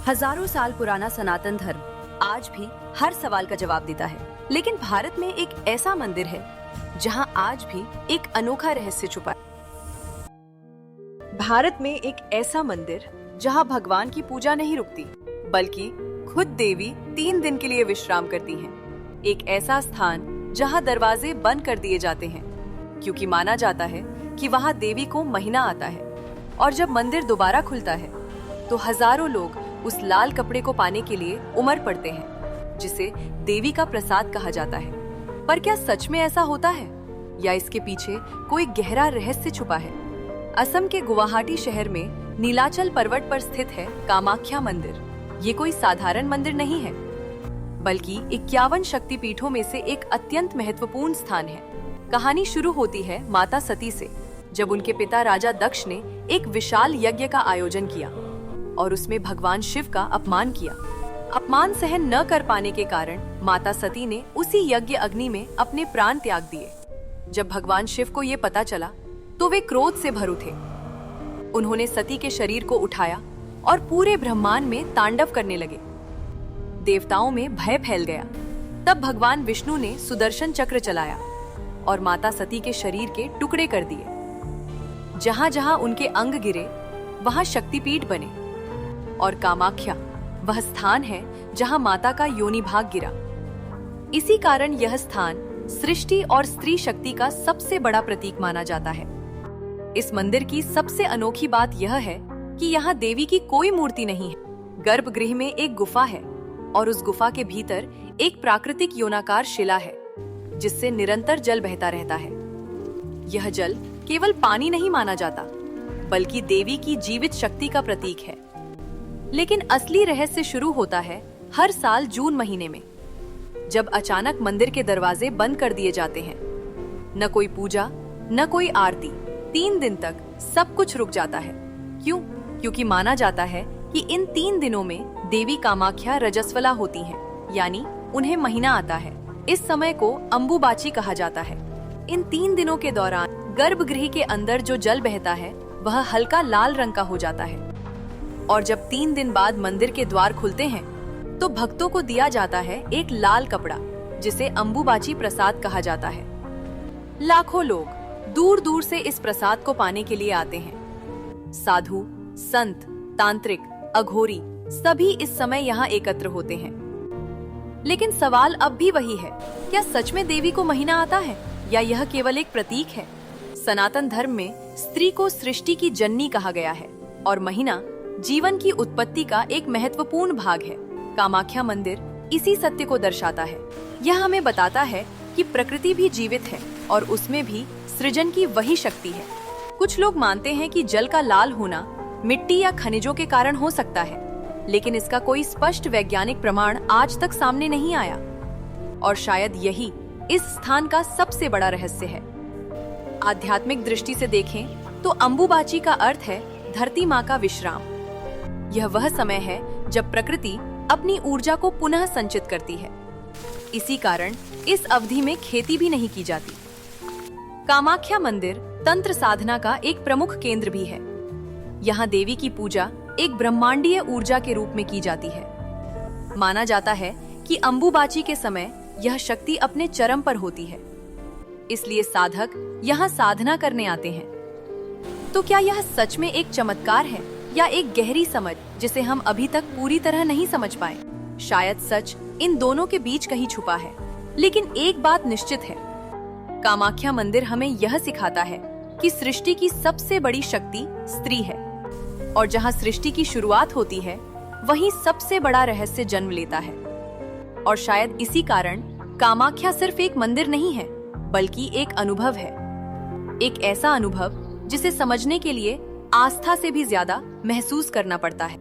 हजारों साल पुराना सनातन धर्म आज भी हर सवाल का जवाब देता है। लेकिन भारत में एक ऐसा मंदिर है जहां आज भी एक अनोखा रहस्य छुपा है। भारत में एक ऐसा मंदिर जहां भगवान की पूजा नहीं रुकती, बल्कि खुद देवी 3 दिन के लिए विश्राम करती हैं। एक ऐसा स्थान जहां दरवाजे बंद कर दिए जाते हैं, क्योंकि माना जाता है कि वहां देवी को महीना आता है, और जब मंदिर दोबारा खुलता है तो हजारों लोग उस लाल कपड़े को पाने के लिए उमड़ पड़ते हैं, जिसे देवी का प्रसाद कहा जाता है। पर क्या सच में ऐसा होता है, या इसके पीछे कोई गहरा रहस्य छुपा है? असम के गुवाहाटी शहर में नीलाचल पर्वत पर स्थित है कामाख्या मंदिर। ये कोई साधारण मंदिर नहीं है, बल्कि 51 शक्तिपीठों में से एक अत्यंत महत्वपूर्ण स्थान है। कहानी शुरू होती है माता सती से, जब उनके पिता राजा दक्ष ने एक विशाल यज्ञ का आयोजन किया और उसमें भगवान शिव का अपमान किया। अपमान सहन न कर पाने के कारण माता सती ने उसी यज्ञ अग्नि में अपने प्राण त्याग दिए। जब भगवान शिव को ये पता चला तो वे क्रोध से भर उठे। उन्होंने सती के शरीर को उठाया और पूरे ब्रह्मांड में तांडव करने लगे। देवताओं में भय फैल गया। तब भगवान विष्णु ने सुदर्शन चक्र चलाया और माता सती के शरीर के टुकड़े कर दिए। जहां जहां उनके अंग गिरे वहां शक्तिपीठ बने, और कामाख्या वह स्थान है जहां माता का योनि भाग गिरा। इसी कारण यह स्थान सृष्टि और स्त्री शक्ति का सबसे बड़ा प्रतीक माना जाता है। इस मंदिर की सबसे अनोखी बात यह है कि यहाँ देवी की कोई मूर्ति नहीं है। गर्भगृह में एक गुफा है, और उस गुफा के भीतर एक प्राकृतिक योनाकार शिला है, जिससे निरंतर जल बहता रहता है। यह जल केवल पानी नहीं माना जाता, बल्कि देवी की जीवित शक्ति का प्रतीक है। लेकिन असली रहस्य शुरू होता है हर साल जून महीने में, जब अचानक मंदिर के दरवाजे बंद कर दिए जाते हैं। न कोई पूजा, न कोई आरती। 3 दिन तक सब कुछ रुक जाता है। क्यों? क्योंकि माना जाता है कि इन 3 दिनों में देवी कामाख्या रजस्वला होती हैं, यानी उन्हें महीना आता है। इस समय को अम्बुबाची कहा जाता है। इन 3 दिनों के दौरान गर्भगृह के अंदर जो जल बहता है वह हल्का लाल रंग का हो जाता है, और जब 3 दिन बाद मंदिर के द्वार खुलते हैं तो भक्तों को दिया जाता है एक लाल कपड़ा, जिसे अम्बुबाची प्रसाद कहा जाता है। लाखों लोग दूर दूर से इस प्रसाद को पाने के लिए आते हैं। साधु, संत, तांत्रिक, अघोरी सभी इस समय यहाँ एकत्र होते हैं। लेकिन सवाल अब भी वही है, क्या सच में देवी को महीना आता है, या यह केवल एक प्रतीक है? सनातन धर्म में स्त्री को सृष्टि की जननी कहा गया है, और महीना जीवन की उत्पत्ति का एक महत्वपूर्ण भाग है। कामाख्या मंदिर इसी सत्य को दर्शाता है। यह हमें बताता है कि प्रकृति भी जीवित है, और उसमें भी सृजन की वही शक्ति है। कुछ लोग मानते हैं कि जल का लाल होना मिट्टी या खनिजों के कारण हो सकता है, लेकिन इसका कोई स्पष्ट वैज्ञानिक प्रमाण आज तक सामने नहीं आया, और शायद यही इस स्थान का सबसे बड़ा रहस्य है। आध्यात्मिक दृष्टि से देखें तो अम्बुबाची का अर्थ है धरती माँ का विश्राम। यह वह समय है जब प्रकृति अपनी ऊर्जा को पुनः संचित करती है। इसी कारण इस अवधि में खेती भी नहीं की जाती। कामाख्या मंदिर तंत्र साधना का एक प्रमुख केंद्र भी है। यहाँ देवी की पूजा एक ब्रह्मांडीय ऊर्जा के रूप में की जाती है। माना जाता है कि अम्बुबाची के समय यह शक्ति अपने चरम पर होती है, इसलिए साधक यहाँ साधना करने आते हैं। तो क्या यह सच में एक चमत्कार है, या एक गहरी समझ जिसे हम अभी तक पूरी तरह नहीं समझ पाए? शायद सच इन दोनों के बीच कहीं छुपा है। लेकिन एक बात निश्चित है, कामाख्या मंदिर हमें यह सिखाता है कि सृष्टि की सबसे बड़ी शक्ति स्त्री है, और जहां सृष्टि की शुरुआत होती है वहीं सबसे बड़ा रहस्य जन्म लेता है। और शायद इसी कारण कामाख्या सिर्फ एक मंदिर नहीं है, बल्कि एक अनुभव है। एक ऐसा अनुभव जिसे समझने के लिए आस्था से भी ज्यादा महसूस करना पड़ता है।